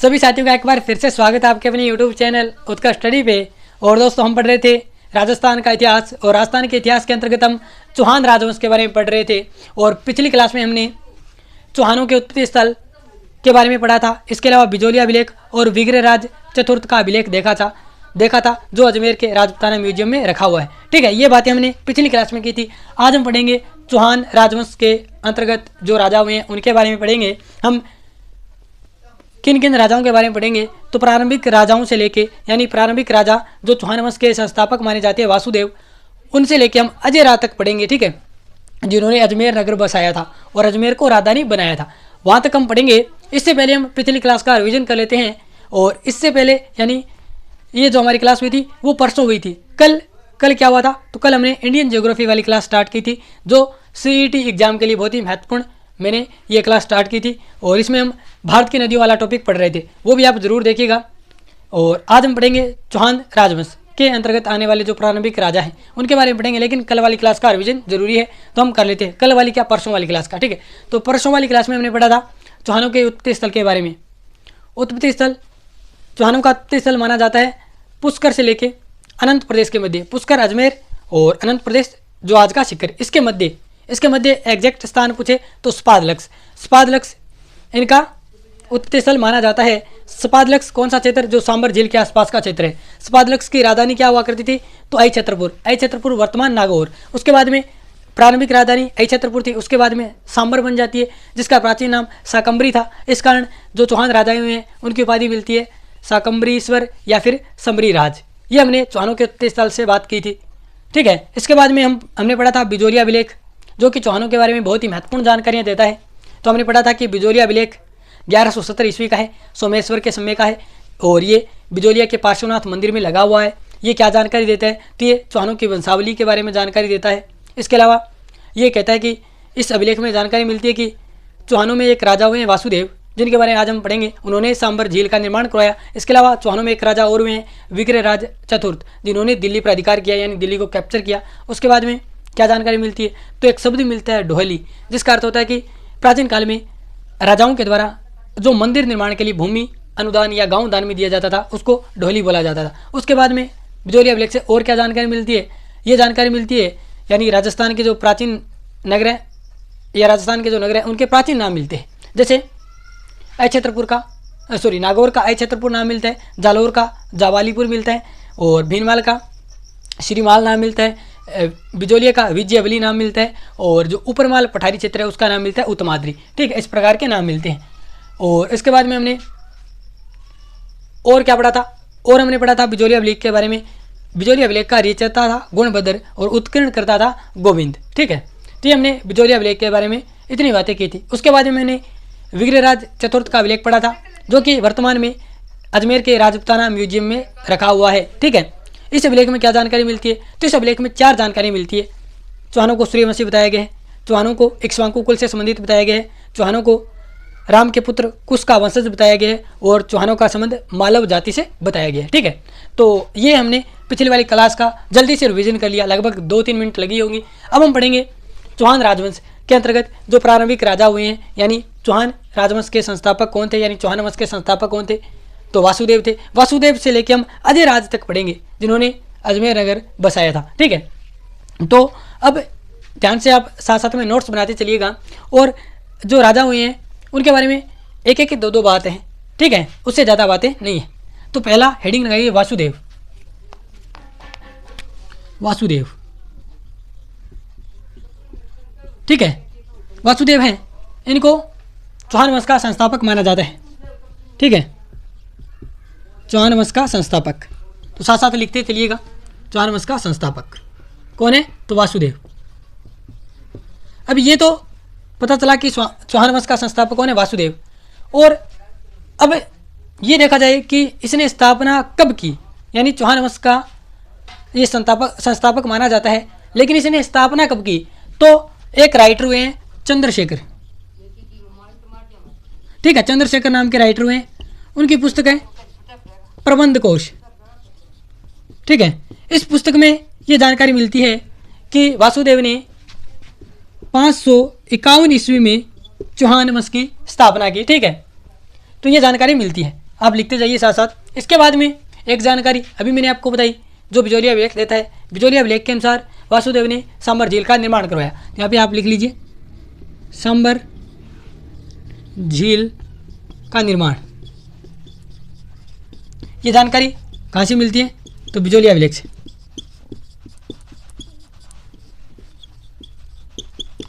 सभी साथियों का एक बार फिर से स्वागत है आपके अपने YouTube चैनल उत्कर्ष स्टडी पे। और दोस्तों, हम पढ़ रहे थे राजस्थान का इतिहास, और राजस्थान के इतिहास के अंतर्गत हम चौहान राजवंश के बारे में पढ़ रहे थे। और पिछली क्लास में हमने चौहानों के उत्पत्ति स्थल के बारे में पढ़ा था। इसके अलावा बिजोलिया अभिलेख और विग्रहराज चतुर्थ का अभिलेख देखा था जो अजमेर के राजपूताना म्यूजियम में रखा हुआ है। ठीक है, ये बातें हमने पिछली क्लास में की थी। आज हम पढ़ेंगे चौहान राजवंश के अंतर्गत जो राजा हुए हैं उनके बारे में पढ़ेंगे। हम किन किन राजाओं के बारे में पढ़ेंगे तो प्रारंभिक राजाओं से लेके, यानी प्रारंभिक राजा जो चौहान वंश के संस्थापक माने जाते हैं वासुदेव, उनसे लेके हम अजय राज तक पढ़ेंगे। ठीक है, जिन्होंने अजमेर नगर बसाया था और अजमेर को राजधानी बनाया था, वहाँ तक हम पढ़ेंगे। इससे पहले हम पिछली क्लास का रिवीजन कर लेते हैं। और इससे पहले यानी ये जो हमारी क्लास हुई थी वो परसों हुई थी। कल क्या हुआ था तो कल हमने इंडियन ज्योग्राफी वाली क्लास स्टार्ट की थी, जो CET एग्जाम के लिए बहुत ही महत्वपूर्ण मैंने ये क्लास स्टार्ट की थी। और इसमें हम भारत की नदियों वाला टॉपिक पढ़ रहे थे, वो भी आप जरूर देखिएगा। और आज हम पढ़ेंगे चौहान राजवंश के अंतर्गत आने वाले जो प्रारंभिक राजा हैं उनके बारे में पढ़ेंगे। लेकिन कल वाली क्लास का रिवीजन जरूरी है, तो हम कर लेते हैं। कल वाली क्या, परसों वाली क्लास का। ठीक है, तो परसों वाली क्लास में हमने पढ़ा था चौहानों के उत्पत्ति स्थल के बारे में। उत्पत्ति स्थल, चौहानों का उत्पत्ति स्थल माना जाता है पुष्कर से लेके अनंत प्रदेश के मध्य। पुष्कर अजमेर और अनंत प्रदेश जो आज का शिखर, इसके मध्य एग्जैक्ट स्थान पूछे तो स्पादलक्स इनका उत्पत्ति स्थल माना जाता है। स्पादलक्स कौन सा क्षेत्र, जो सांबर झील के आसपास का क्षेत्र है। स्पादलक्स की राजधानी क्या हुआ करती थी तो आई छत्रपुर वर्तमान नागौर। उसके बाद में प्रारंभिक राजधानी आई छत्रपुर थी, उसके बाद में सांबर बन जाती है, जिसका प्राचीन नाम शाकंभरी था। इस कारण जो चौहान राजा हुए हैं उनकी उपाधि मिलती है शाकंभरीश्वर या फिर समरी राज। ये हमने चौहानों के उत्पत्ति स्थल से बात की थी। ठीक है, इसके बाद में हमने पढ़ा था बिजोलिया अभिलेख, जो कि चौहानों के बारे में बहुत ही महत्वपूर्ण जानकारियाँ देता है। तो हमने पढ़ा था कि बिजोलिया अभिलेख 1170 ईस्वी का है, सोमेश्वर के समय का है, और ये बिजोलिया के पार्श्वनाथ मंदिर में लगा हुआ है। ये क्या जानकारी देता है तो ये चौहानों की वंशावली के बारे में जानकारी देता है। इसके अलावा ये कहता है कि इस अभिलेख में जानकारी मिलती है कि चौहानों में एक राजा हुए हैं वासुदेव, जिनके बारे में आज हम पढ़ेंगे। उन्होंने सांबर झील का निर्माण करवाया। इसके अलावा चौहानों में एक राजा और हुए हैं विग्रहराज चतुर्थ, जिन्होंने दिल्ली पर अधिकार किया, यानी दिल्ली को कैप्चर किया। उसके बाद में क्या जानकारी मिलती है तो एक शब्द मिलता है ढोहली, जिसका अर्थ होता है कि प्राचीन काल में राजाओं के द्वारा जो मंदिर निर्माण के लिए भूमि अनुदान या गांव दान में दिया जाता था उसको ढोली बोला जाता था। उसके बाद में बिजोलिया अभिलेख से और क्या जानकारी मिलती है, ये जानकारी मिलती है यानी राजस्थान के जो प्राचीन नगर है या राजस्थान के जो नगर है उनके प्राचीन नाम मिलते हैं। जैसे नागौर का आई छत्रपुर नाम मिलता है, जालोर का जावालीपुर मिलता है, और भीनमाल का श्रीमाल नाम मिलता है, बिजोलिया का विजयवली नाम मिलता है, और जो ऊपरमाल पठारी क्षेत्र है उसका नाम मिलता है उत्तमाद्री। ठीक है, इस प्रकार के नाम मिलते हैं। और इसके बाद में हमने और क्या पढ़ा था, और हमने पढ़ा था बिजोलिया अभिलेख के बारे में। बिजोलिया अभिलेख का रचयिता था गुणभद्र और उत्कीर्ण करता था गोविंद। ठीक है, तो ये हमने बिजोलिया अभिलेख के बारे में इतनी बातें की थी। उसके बाद में मैंने विग्रहराज चतुर्थ का अभिलेख पढ़ा था, जो कि वर्तमान में अजमेर के राजपूताना म्यूजियम में रखा हुआ है। ठीक है, इस अभिलेख में क्या जानकारी मिलती है तो इस अभिलेख में 4 जानकारी मिलती है। चौहानों को सूर्यवंशी बताया गया है, चौहानों को इक्ष्वाकु कुल से संबंधित बताया गया है, चौहानों को राम के पुत्र कुश का वंशज बताया गया है, और चौहानों का संबंध मालव जाति से बताया गया है। ठीक है, तो ये हमने पिछली वाली क्लास का जल्दी से रिवीजन कर लिया, लगभग 2-3 मिनट लगी होंगी। अब हम पढ़ेंगे चौहान राजवंश के अंतर्गत जो प्रारंभिक राजा हुए हैं, यानी चौहान राजवंश के संस्थापक कौन थे, यानी चौहान वंश के संस्थापक कौन थे तो वासुदेव थे। वासुदेव से लेकर हम अजय राज तक पढ़ेंगे, जिन्होंने अजमेर नगर बसाया था। ठीक है, तो अब ध्यान से आप साथ साथ में नोट्स बनाते चलिएगा। और जो राजा हुए हैं उनके बारे में एक 2 बातें हैं। ठीक है, उससे ज़्यादा बातें नहीं है। तो पहला हेडिंग लगाइए वासुदेव। ठीक है, वासुदेव हैं, इनको चौहान वंश का संस्थापक माना जाता है। ठीक है, चौहान वंश का संस्थापक, तो साथ साथ लिखते चलिएगा। चौहान वंश का संस्थापक कौन है तो वासुदेव। अब ये तो पता चला कि चौहान वंश का संस्थापक कौन है, वासुदेव। और अब ये देखा जाए कि इसने स्थापना कब की, यानी चौहान वंश का ये संस्थापक माना जाता है, लेकिन इसने स्थापना कब की तो एक राइटर हुए हैं चंद्रशेखर। ठीक है, चंद्रशेखर नाम के राइटर हुए हैं, उनकी पुस्तक है प्रबंध कोश। ठीक है, इस पुस्तक में ये जानकारी मिलती है कि वासुदेव ने 551 ईस्वी में चौहान वंश की स्थापना की। ठीक है, तो ये जानकारी मिलती है। आप लिखते जाइए साथ साथ। इसके बाद में एक जानकारी अभी मैंने आपको बताई जो बिजोलिया अभिलेख देता है। बिजोलिया अभिलेख के अनुसार वासुदेव ने सांबर झील का निर्माण करवाया। यहाँ पे आप लिख लीजिए सांबर झील का निर्माण। ये जानकारी कहाँ से मिलती है? तो बिजोलिया अभिलेख से।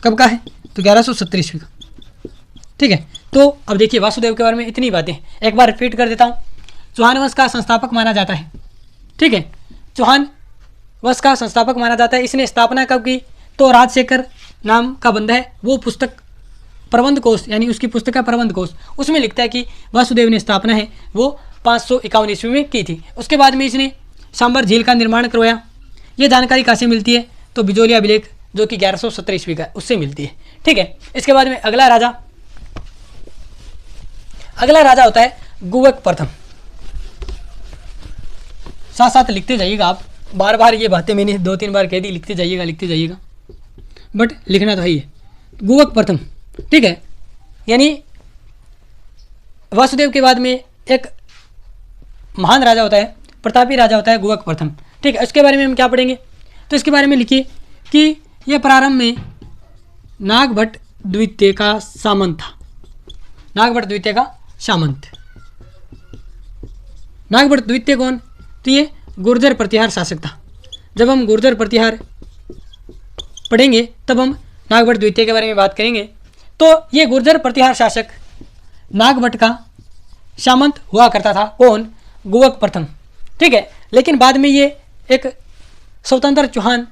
कब का है? तो 1170 ईस्वी का। ठीक है, तो अब देखिए वासुदेव के बारे में इतनी बातें, एक बार रिपीट कर देता हूँ। चौहान वंश का संस्थापक माना जाता है। ठीक है, चौहान वंश का संस्थापक माना जाता है। इसने स्थापना कब की? तो राजशेखर नाम का बंदा है, वो पुस्तक प्रबंध कोश, यानी उसकी पुस्तक का प्रबंध कोश, उसमें लिखता है कि वासुदेव ने स्थापना है वो 551 ईस्वी में की थी। उसके बाद में इसने सांबर झील का निर्माण करवाया। ये जानकारी कहाँ से मिलती है? तो बिजोलिया अभिलेख जो कि 1170 ईस्वी का, उससे मिलती है। ठीक है, इसके बाद में अगला राजा होता है गुवक प्रथम। साथ साथ लिखते जाइएगा आप, बार बार ये बातें मैंने 2-3 बार कह दी, लिखते जाइएगा, बट लिखना तो है ही है। गुवक प्रथम, ठीक है, यानी वासुदेव के बाद में एक महान राजा होता है, प्रतापी राजा होता है गुवक प्रथम। ठीक है, इसके बारे में हम क्या पढ़ेंगे? तो इसके बारे में लिखिए कि यह प्रारंभ में नागभट्ट द्वितीय का सामंत था। नागभट्ट द्वितीय का सामंत। नागभट्ट द्वितीय कौन? तो ये गुर्जर प्रतिहार शासक था। जब हम गुर्जर प्रतिहार पढ़ेंगे तब हम नागभट्ट द्वितीय के बारे में बात करेंगे। तो ये गुर्जर प्रतिहार शासक नागभट्ट का सामंत हुआ करता था। कौन? गुवक प्रथम। ठीक है, लेकिन बाद में ये एक स्वतंत्र चौहान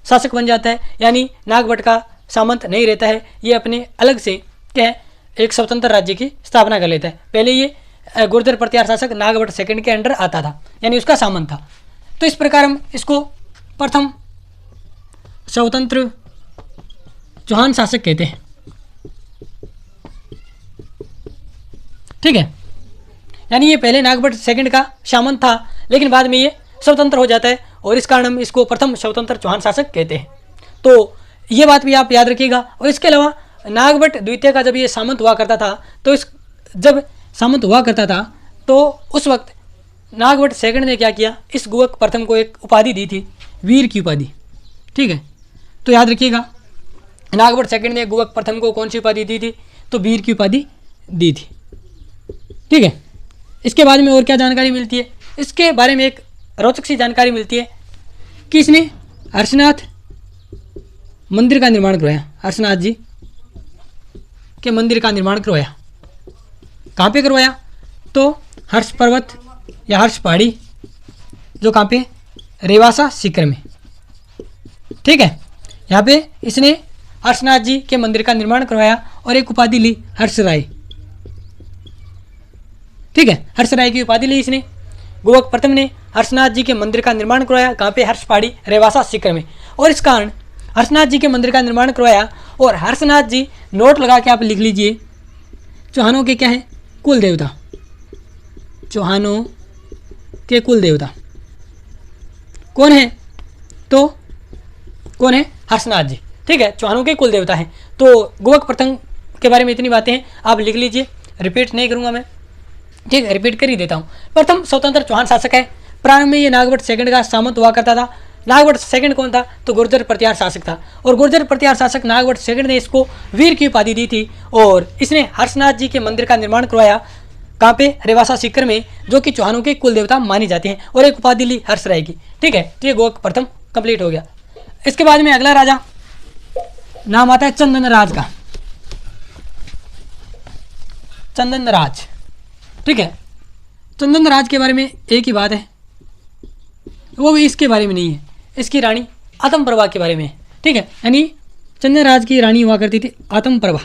शासक बन जाता है, यानी नागभट्ट का सामंत नहीं रहता है, ये अपने अलग से क्या एक स्वतंत्र राज्य की स्थापना कर लेता है। पहले ये गुर्जर प्रतिहार शासक नागभट्ट सेकंड के अंडर आता था, यानी उसका सामंत था। तो इस प्रकार हम इसको प्रथम स्वतंत्र चौहान शासक कहते हैं। ठीक है, यानी ये पहले नागभट्ट सेकंड का सामंत था, लेकिन बाद में ये स्वतंत्र हो जाता है और इस कारण हम इसको प्रथम स्वतंत्र चौहान शासक कहते हैं। तो ये बात भी आप याद रखिएगा। और इसके अलावा नागभट्ट द्वितीय का जब ये सामंत हुआ करता था, तो जब सामंत हुआ करता था तो उस वक्त नागभट्ट सेकंड ने क्या किया? इस गुवक प्रथम को एक उपाधि दी थी, वीर की उपाधि। ठीक है, तो याद रखिएगा, नागभट्ट सेकंड ने गुवक प्रथम को कौन सी उपाधि दी थी? तो वीर की उपाधि दी थी। ठीक है, इसके बाद में और क्या जानकारी मिलती है? इसके बारे में एक रोचक सी जानकारी मिलती है कि इसने हर्षनाथ मंदिर का निर्माण करवाया। हर्षनाथ जी के मंदिर का निर्माण करवाया। कहाँ पे करवाया? तो हर्ष पर्वत या हर्ष पहाड़ी, जो कहाँ पे? रेवासा सीकर में। ठीक है, यहाँ पे इसने हर्षनाथ जी के मंदिर का निर्माण करवाया और एक उपाधि ली, हर्षराय। ठीक है, हर्षराय की उपाधि ली इसने। गुवक प्रथम ने हर्षनाथ जी के मंदिर का निर्माण करवाया। कहाँ पे? हर्ष पहाड़ी, रेवासा सीकर में। और इस कारण हर्षनाथ जी के मंदिर का निर्माण करवाया। और हर्षनाथ जी नोट लगा के आप लिख लीजिए, चौहानों के क्या है? कुल देवता। चौहानों के कुल देवता कौन है? तो कौन है? हर्षनाथ जी। ठीक है, चौहानों के कुल देवता हैं। तो गुवक प्रथम के बारे में इतनी बातें हैं, आप लिख लीजिए, रिपीट नहीं करूँगा मैं। ठीक है, रिपीट कर ही देता हूँ। प्रथम स्वतंत्र चौहान शासक है। प्रारंभ में ये नागभट्ट सेकंड का सामंत हुआ करता था। नागभट्ट सेकंड कौन था? तो गुर्जर प्रतिहार शासक था। और गुर्जर प्रतिहार शासक नागभट्ट सेकंड ने इसको वीर की उपाधि दी थी और इसने हर्षनाथ जी के मंदिर का निर्माण करवाया। कहाँ पे? रेवासा सीकर में, जो कि चौहानों के कुल देवता माने जाते हैं। और एक उपाधि ली हर्षराय की। ठीक है, तो ये गुवक प्रथम कंप्लीट हो गया। इसके बाद में अगला राजा नाम आता है चंदनराज का। चंदनराज। ठीक है, चंदनराज के बारे में एक ही बात है, वो भी इसके बारे में नहीं है, इसकी रानी आत्मप्रभा के बारे में है। ठीक है, यानी चंदनराज की रानी हुआ करती थी आत्मप्रभा।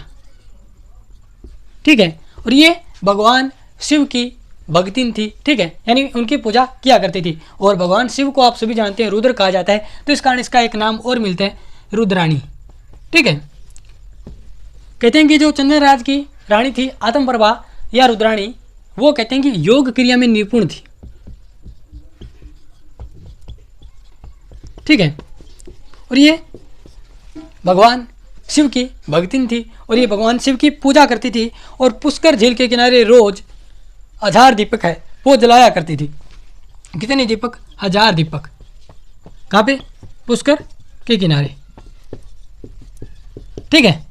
ठीक है, और ये भगवान शिव की भगतिन थी। ठीक है, यानी उनकी पूजा किया करती थी। और भगवान शिव को आप सभी जानते हैं रुद्र कहा जाता है, तो इस कारण इसका एक नाम और मिलता है, रुद्राणी। ठीक है, कहते हैं कि जो चंदनराज की रानी थी आत्मप्रभा या रुद्राणी, वो कहते हैं कि योग क्रिया में निपुण थी। ठीक है, और ये भगवान शिव की भगतिन थी और ये भगवान शिव की पूजा करती थी। और पुष्कर झील के किनारे रोज 1000 दीपक है वो जलाया करती थी। कितने दीपक? 1000 दीपक। कहाँ पे? पुष्कर के किनारे। ठीक है,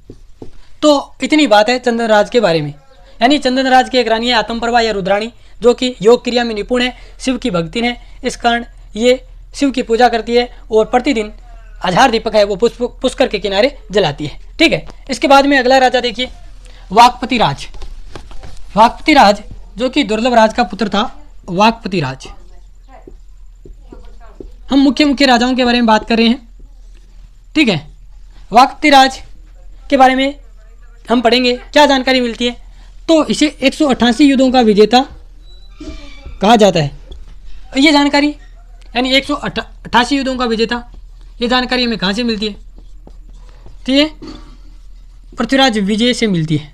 तो इतनी बात है चंदनराज के बारे में। यानी चंदनराज की एक रानी है आतमप्रभा या रुद्राणी, जो कि योग क्रिया में निपुण है, शिव की भक्ति है, इस कारण ये शिव की पूजा करती है और प्रतिदिन 1000 दीपक है वो पुष्कर के किनारे जलाती है। ठीक है, इसके बाद में अगला राजा देखिए, वाकपति राज। वाकपति राज जो कि दुर्लभ राज का पुत्र था, वाकपति राज। हम मुख्य राजाओं के बारे में बात कर रहे हैं। ठीक है, वाकपति राज के बारे में हम पढ़ेंगे, क्या जानकारी मिलती है। तो इसे 188 युद्धों का विजेता कहा जाता है। ये जानकारी यानी 188 युद्धों का विजेता, ये जानकारी हमें कहाँ से मिलती है? तो ये पृथ्वीराज विजय से मिलती है।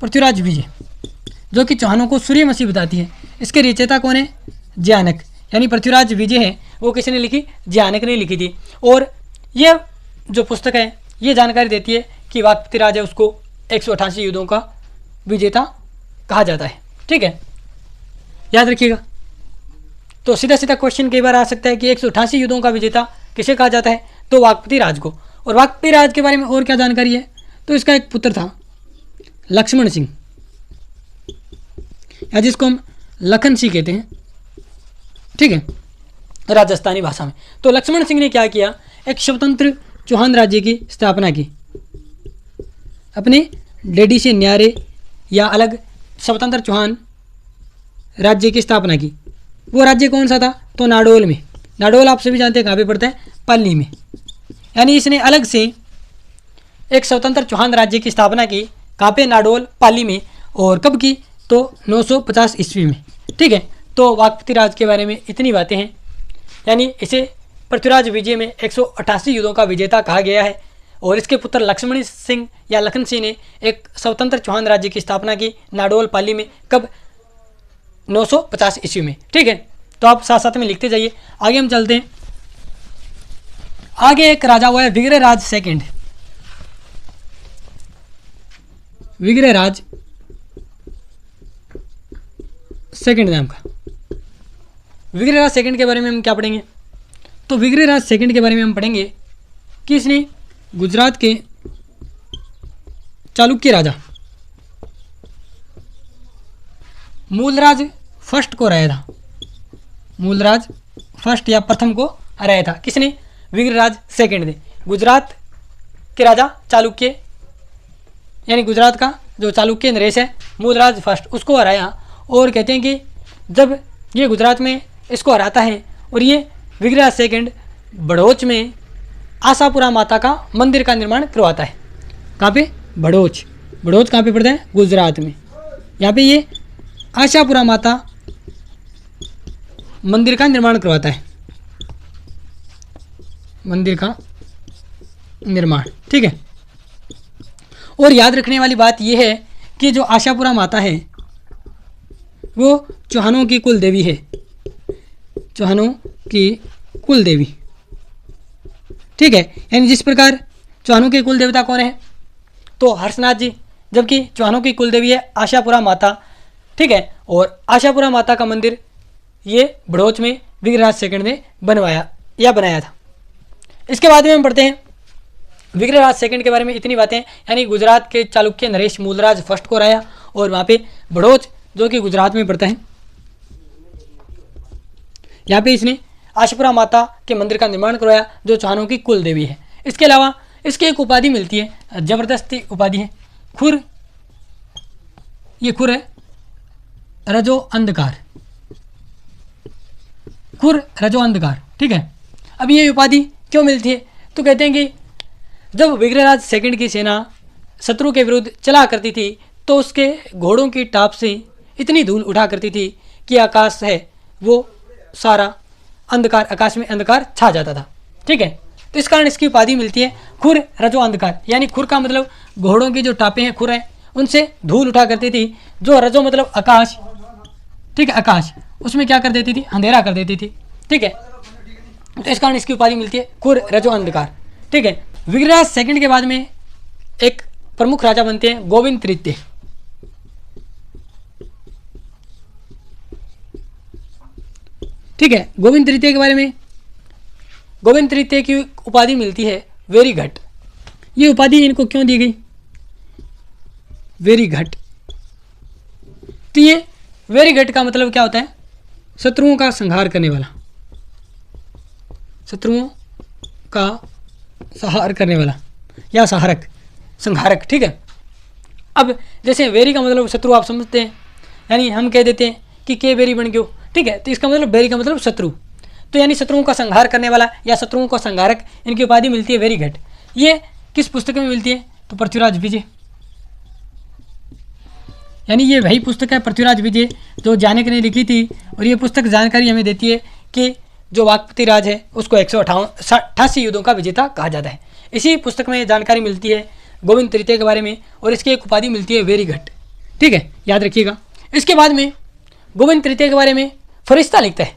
पृथ्वीराज विजय जो कि चौहानों को सूर्यवंशी बताती है। इसके रचयिता कौन है? ज्यानक। यानी पृथ्वीराज विजय है वो किसने लिखी? ज्यानक ने लिखी थी। और ये जो पुस्तक है ये जानकारी देती है कि वाकपति राज है उसको 188 युद्धों का विजेता कहा जाता है। ठीक है, याद रखिएगा। तो सीधा सीधा क्वेश्चन कई बार आ सकता है कि 188 युद्धों का विजेता किसे कहा जाता है? तो वाकपति राज को। और वाकपति राज के बारे में और क्या जानकारी है? तो इसका एक पुत्र था लक्ष्मण सिंह, या जिसको हम लखन सिंह कहते हैं। ठीक है, राजस्थानी भाषा में। तो लक्ष्मण सिंह ने क्या किया? एक स्वतंत्र चौहान राज्य की स्थापना की, अपने डैडी से न्यारे या अलग स्वतंत्र चौहान राज्य की स्थापना की। वो राज्य कौन सा था? तो नाडोल में। नाडोल आप सभी जानते हैं कहाँ पे पड़ता है? पाली में। यानी इसने अलग से एक स्वतंत्र चौहान राज्य की स्थापना की। कहाँ पे? नाडोल, पाली में। और कब की? तो 950 ईस्वी में। ठीक है, तो वाकपति राज के बारे में इतनी बातें हैं। यानी इसे पृथ्वीराज विजय में 188 युद्धों का विजेता कहा गया है। और इसके पुत्र लक्ष्मण सिंह या लखन सिंह ने एक स्वतंत्र चौहान राज्य की स्थापना की नाडोल, पाली में। कब? 950 ईस्वी में। ठीक है, तो आप साथ साथ में लिखते जाइए। आगे हम चलते हैं। आगे एक राजा हुआ है विग्रहराज सेकंड। विग्रहराज सेकंड नाम का। विग्रहराज सेकंड के बारे में हम क्या पढ़ेंगे? तो विग्रहराज सेकंड के बारे में हम पढ़ेंगे कि इसने गुजरात के चालुक्य राजा मूलराज फर्स्ट को हराया था। मूलराज फर्स्ट या प्रथम को हराया था। किसने? विग्रहराज सेकंड ने। गुजरात के राजा चालुक्य, यानी गुजरात का जो चालुक्य नरेश है, मूलराज फर्स्ट, उसको हराया। और कहते हैं कि जब ये गुजरात में इसको हराता है और ये विग्रहराज सेकंड बड़ोच में आशापुरा माता का मंदिर का निर्माण करवाता है। कहाँ पे? बड़ोच। बड़ोच कहाँ पे पड़ता है? गुजरात में। यहाँ पे ये आशापुरा माता मंदिर का निर्माण करवाता है। मंदिर का निर्माण। ठीक है, और याद रखने वाली बात यह है कि जो आशापुरा माता है वो चौहानों की कुल देवी है। चौहानों की कुल देवी। ठीक है, यानी जिस प्रकार चौहानों के कुल देवता कौन है? तो हर्षनाथ जी, जबकि चौहानों की कुल देवी है आशापुरा माता। ठीक है, और आशापुरा माता का मंदिर ये बड़ोच में विग्रहराज सेकंड ने बनवाया या बनाया था। इसके बाद में हम पढ़ते हैं विग्रहराज सेकंड के बारे में इतनी बातें। यानी गुजरात के चालुक्य नरेश मूलराज फर्स्ट को हराया और वहाँ पे बड़ोच जो कि गुजरात में पड़ता है, यहाँ पे इसने आशापुरा माता के मंदिर का निर्माण करवाया जो चौहानों की कुल देवी है। इसके अलावा इसकी एक उपाधि मिलती है, जबरदस्ती उपाधि है, खुर। ये खुर है रजो अंधकार। खुर रजो अंधकार। ठीक है, अब ये उपाधि क्यों मिलती है? तो कहते हैं कि जब विग्रहराज सेकंड की सेना शत्रु के विरुद्ध चला करती थी तो उसके घोड़ों की टाप से इतनी धूल उठा करती थी कि आकाश है वो सारा अंधकार, आकाश में अंधकार छा जाता था। ठीक है, तो इस कारण इसकी उपाधि मिलती है खुर रजो अंधकार। यानी खुर का मतलब घोड़ों की जो टापें हैं, खुर हैं, उनसे धूल उठा करती थी। जो रजो मतलब आकाश। ठीक है, आकाश, उसमें क्या कर देती थी? अंधेरा कर देती थी। ठीक है, तो इस कारण इसकी उपाधि मिलती है खुर रजो अंधकार। ठीक है, विग्रहराज सेकंड के बाद में एक प्रमुख राजा बनते हैं गोविंद तृतीय। ठीक है। गोविंद तृतीय के बारे में, गोविंद तृतीय की उपाधि मिलती है वेरी घट। ये उपाधि इनको क्यों दी गई? वेरी घट। तो ये वेरी घट का मतलब क्या होता है? शत्रुओं का संहार करने वाला, शत्रुओं का संहार करने वाला या सहारक, संहारक। ठीक है। अब जैसे वेरी का मतलब शत्रु आप समझते हैं, यानी हम कह देते हैं कि के वेरी बन गयो। ठीक है। तो इसका मतलब वेरी का मतलब शत्रु, तो यानी शत्रुओं का संहार करने वाला या शत्रुओं का संहारक, इनकी उपाधि मिलती है वेरी घट। ये किस पुस्तक में मिलती है? तो पृथ्वीराज विजय, यानी ये वही पुस्तक है पृथ्वीराज विजय जो जानक ने लिखी थी। और ये पुस्तक जानकारी हमें देती है कि जो वाकपति राज है उसको 188 युद्धों का विजेता कहा जाता है। इसी पुस्तक में जानकारी मिलती है गोविंद तृतीय के बारे में, और इसकी एक उपाधि मिलती है वेरी घट। ठीक है, याद रखिएगा। इसके बाद में गोविंद तृतीय के बारे में फरिश्ता लिखता है।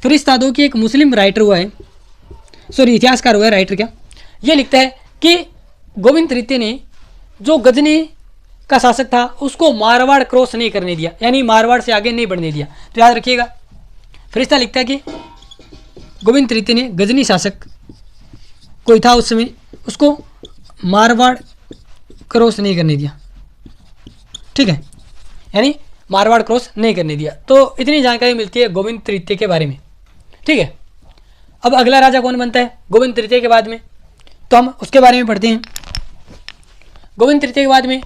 फरिश्ता दो की एक मुस्लिम राइटर हुआ है, सॉरी इतिहासकार हुआ है, राइटर क्या, ये लिखता है कि गोविंद तृतीय ने जो गजनी का शासक था उसको मारवाड़ क्रॉस नहीं करने दिया, यानी मारवाड़ से आगे नहीं बढ़ने दिया। तो याद रखिएगा, फरिश्ता लिखता है कि गोविंद तृतीय ने गजनी शासक कोई था उस समय, उसको मारवाड़ क्रॉस नहीं करने दिया। ठीक है, यानी मारवाड़ क्रॉस नहीं करने दिया। तो इतनी जानकारी मिलती है गोविंद तृतीय के बारे में। ठीक है। अब अगला राजा कौन बनता है गोविंद तृतीय के बाद में? तो हम उसके बारे में पढ़ते हैं। गोविंद तृतीय के बाद में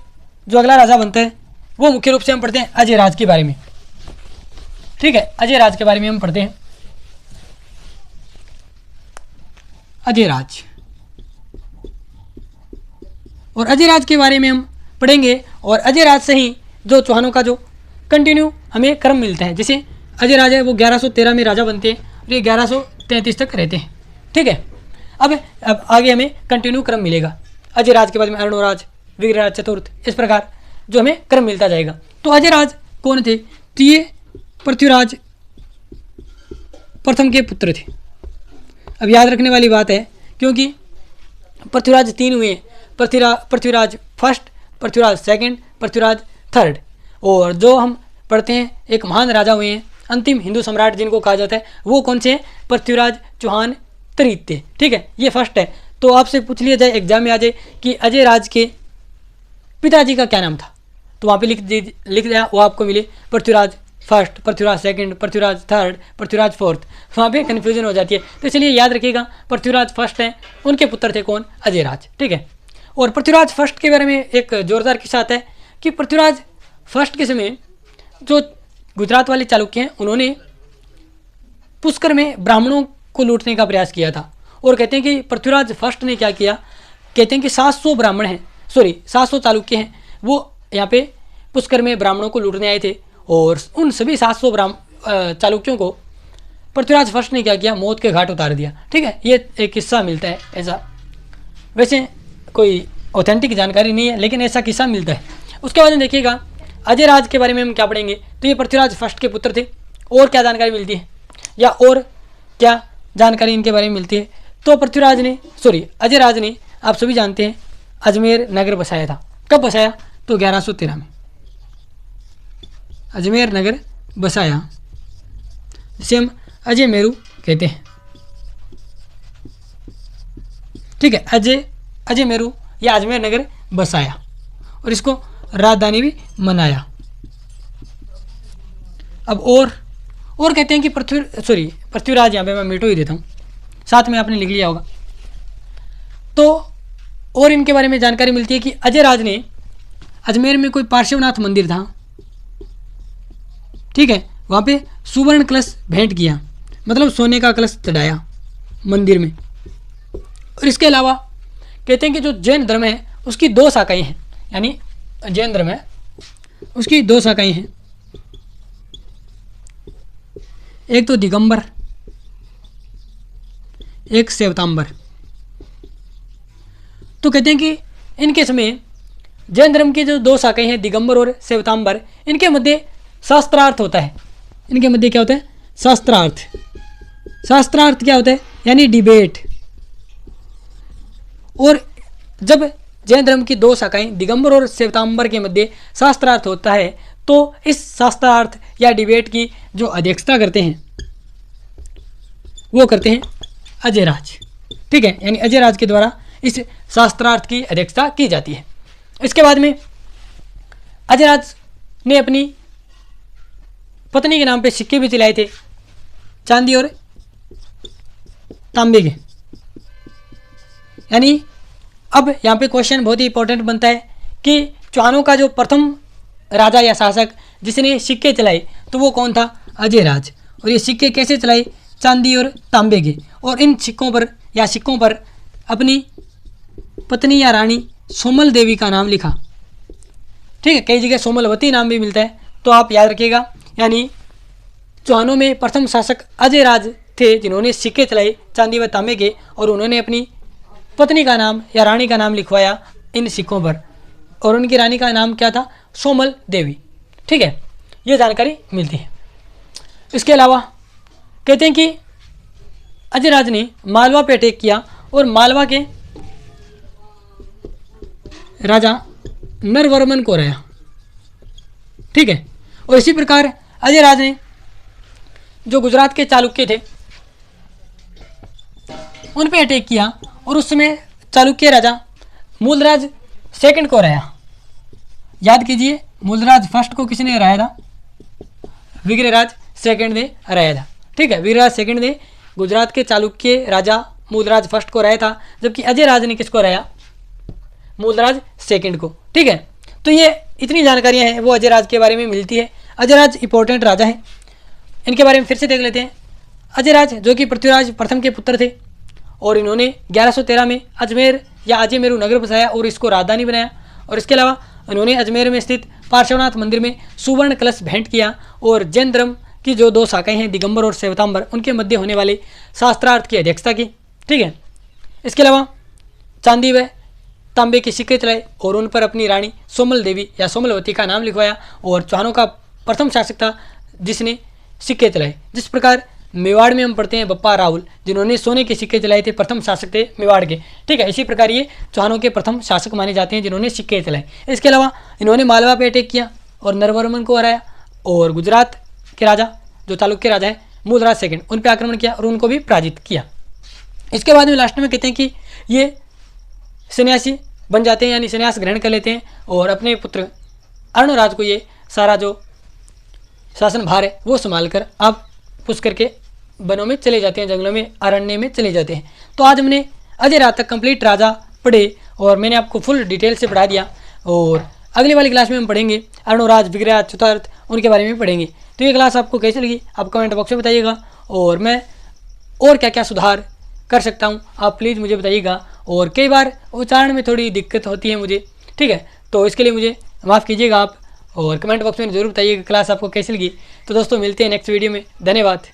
जो अगला राजा बनता है वो मुख्य रूप से हम पढ़ते हैं अजय राज के बारे में। ठीक है, अजय राज के बारे में हम पढ़ते हैं। अजय राज, और अजय राज के बारे में हम पढ़ेंगे, और अजय राज से ही जो चौहानों का जो कंटिन्यू हमें क्रम मिलता है। जैसे अजय राजा है वो 1113 में राजा बनते हैं और ये 1133 तक रहते हैं। ठीक है। अब आगे हमें कंटिन्यू क्रम मिलेगा। अजय राज के बाद में अरुणराज, विग्रहराज चतुर्थ, इस प्रकार जो हमें क्रम मिलता जाएगा। तो अजय राज कौन थे? तो ये पृथ्वीराज प्रथम के पुत्र थे। अब याद रखने वाली बात है, क्योंकि पृथ्वीराज 3 हुए, Prithviraj first, Prithviraj second, Prithviraj third. और जो हम पढ़ते हैं एक महान राजा हुए हैं, अंतिम हिंदू सम्राट जिनको कहा जाता है, वो कौन से हैं? पृथ्वीराज चौहान तृतीय। ठीक है, ये फर्स्ट है। तो आपसे पूछ लिया जाए, एग्जाम में आ जाए कि अजय राज के पिताजी का क्या नाम था, तो वहाँ पे लिख दिया, वो आपको मिले Prithviraj first, Prithviraj second, Prithviraj third, Prithviraj fourth. वहाँ पे कन्फ्यूजन हो जाती है। तो इसलिए याद रखिएगा पृथ्वीराज फर्स्ट हैं, उनके पुत्र थे कौन? अजय राज। ठीक है। और पृथ्वीराज फर्स्ट के बारे में एक जोरदार किस्सा आता है कि पृथ्वीराज फर्स्ट के समय जो गुजरात वाले चालुक्य हैं उन्होंने पुष्कर में ब्राह्मणों को लूटने का प्रयास किया था। और कहते हैं कि पृथ्वीराज फर्स्ट ने क्या किया, कहते हैं कि 700 ब्राह्मण हैं, सॉरी 700 चालुक्य हैं, वो यहाँ पे पुष्कर में ब्राह्मणों को लूटने आए थे। और उन सभी 700 चालुक्यों को पृथ्वीराज फर्स्ट ने क्या किया, मौत के घाट उतार दिया। ठीक है, ये एक किस्सा मिलता है ऐसा। वैसे कोई ऑथेंटिक जानकारी नहीं है, लेकिन ऐसा किस्सा मिलता है। उसके बाद में देखिएगा अजय राज के बारे में हम क्या पढ़ेंगे। तो ये पृथ्वीराज फर्स्ट के पुत्र थे। और क्या जानकारी मिलती है, या और क्या जानकारी इनके बारे में मिलती है? तो पृथ्वीराज ने, सॉरी अजय राज ने, आप सभी जानते हैं अजमेर नगर बसाया था। कब बसाया? तो 1113 में अजमेर नगर बसाया, जिसे हम अजय मेरू कहते हैं। ठीक है, अजय मेरू या अजमेर नगर बसाया, और इसको राजधानी भी मनाया। अब और कहते हैं कि पृथ्वीराज, यहाँ पे मैं मिटो ही देता हूँ, साथ में आपने लिख लिया होगा। तो और इनके बारे में जानकारी मिलती है कि अजय राज ने अजमेर में कोई पार्श्वनाथ मंदिर था। ठीक है, वहाँ पे सुवर्ण कलश भेंट किया, मतलब सोने का कलश चढ़ाया मंदिर में। और इसके अलावा कहते हैं कि जो जैन धर्म है उसकी 2 शाखाएं हैं, यानी जैन धर्म है उसकी 2 शाखाएं हैं, एक तो दिगंबर, एक श्वेतांबर। तो कहते हैं कि इनके समय जैन धर्म की जो 2 शाखाएं हैं, दिगंबर और श्वेतांबर, इनके मध्य शास्त्रार्थ होता है। इनके मध्य क्या होता है? शास्त्रार्थ। शास्त्रार्थ क्या होता है? यानी डिबेट। और जब जैन धर्म की 2 शाखाएं दिगंबर और श्वेतांबर के मध्य शास्त्रार्थ होता है, तो इस शास्त्रार्थ या डिबेट की जो अध्यक्षता करते हैं वो करते हैं अजयराज। ठीक है, यानी अजयराज के द्वारा इस शास्त्रार्थ की अध्यक्षता की जाती है। इसके बाद में अजयराज ने अपनी पत्नी के नाम पे सिक्के भी चलाए थे, चांदी और तांबे के। यानी अब यहाँ पे क्वेश्चन बहुत ही इंपॉर्टेंट बनता है कि चौहानों का जो प्रथम राजा या शासक जिसने सिक्के चलाए तो वो कौन था? अजयराज। और ये सिक्के कैसे चलाए? चांदी और तांबे के। और इन सिक्कों पर अपनी पत्नी या रानी सोमल देवी का नाम लिखा। ठीक है, कई जगह सोमलवती नाम भी मिलता है, तो आप याद रखिएगा। यानी चौहानों में प्रथम शासक अजयराज थे जिन्होंने सिक्के चलाए चांदी व तांबे के, और उन्होंने अपनी पत्नी का नाम या रानी का नाम लिखवाया इन सिक्कों पर, और उनकी रानी का नाम क्या था? सोमल देवी। ठीक है, ये जानकारी मिलती है। इसके अलावा कहते हैं कि अजयराज ने मालवा पे अटैक किया और मालवा के राजा नरवर्मन को हराया। ठीक है, और इसी प्रकार अजयराज ने जो गुजरात के चालुक्य थे उन पे अटैक किया, और उस समय चालुक्य राजा मूलराज सेकंड को हराया। याद कीजिए, मूलराज फर्स्ट को किसने हराया था? विग्रहराज सेकंड ने हराया था। ठीक है, विग्रहराज सेकंड ने गुजरात के चालुक्य राजा मूलराज फर्स्ट को हराया था, जबकि अजयराज ने किसको हराया? मूलराज सेकंड को। ठीक है, तो ये इतनी जानकारियां हैं वो अजयराज के बारे में मिलती है। अजयराज इंपॉर्टेंट राजा हैं, इनके बारे में फिर से देख लेते हैं। अजयराज जो कि पृथ्वीराज प्रथम के पुत्र थे, और इन्होंने 1113 में अजमेर या अजयमेरू नगर बसाया और इसको राजधानी बनाया। और इसके अलावा इन्होंने अजमेर में स्थित पार्श्वनाथ मंदिर में सुवर्ण कलश भेंट किया, और जैन धर्म की जो 2 शाखाएं हैं दिगंबर और श्वेतांबर, उनके मध्य होने वाले शास्त्रार्थ की अध्यक्षता की। ठीक है, इसके अलावा चांदी व तांबे के सिक्के चलाए और उन पर अपनी रानी सोमल देवी या सोमलवती का नाम लिखवाया, और चौहानों का प्रथम शासक था जिसने सिक्के चलाए। जिस प्रकार मेवाड़ में हम पढ़ते हैं बप्पा राहुल, जिन्होंने सोने के सिक्के चलाए थे, प्रथम शासक थे मेवाड़ के। ठीक है, इसी प्रकार ये चौहानों के प्रथम शासक माने जाते हैं जिन्होंने सिक्के चलाए। इसके अलावा इन्होंने मालवा पे अटैक किया और नरवर्मन को हराया, और गुजरात के राजा जो चालुक्य राजा है मूलराज सेकंड, उन पर आक्रमण किया और उनको भी पराजित किया। इसके बाद में लास्ट में कहते हैं कि ये सन्यासी बन जाते हैं, यानी संन्यास ग्रहण कर लेते हैं, और अपने पुत्र अर्णोराज को ये सारा जो शासन भार है वो संभाल कर आप पुष्कर के वनों में चले जाते हैं, जंगलों में, अरण्य में चले जाते हैं। तो आज हमने अजयराज तक कंप्लीट राजा पढ़े, और मैंने आपको फुल डिटेल से पढ़ा दिया, और अगली वाली क्लास में हम पढ़ेंगे अर्णोराज, विग्रहराज, चतुर्थ, उनके बारे में पढ़ेंगे। तो ये क्लास आपको कैसी लगी आप कमेंट बॉक्स में बताइएगा, और मैं और क्या क्या सुधार कर सकता हूँ आप प्लीज़ मुझे बताइएगा। और कई बार उच्चारण में थोड़ी दिक्कत होती है मुझे, ठीक है, तो इसके लिए मुझे माफ़ कीजिएगा आप, और कमेंट बॉक्स में ज़रूर बताइएगा क्लास आपको कैसी लगी। तो दोस्तों मिलते हैं नेक्स्ट वीडियो में, धन्यवाद।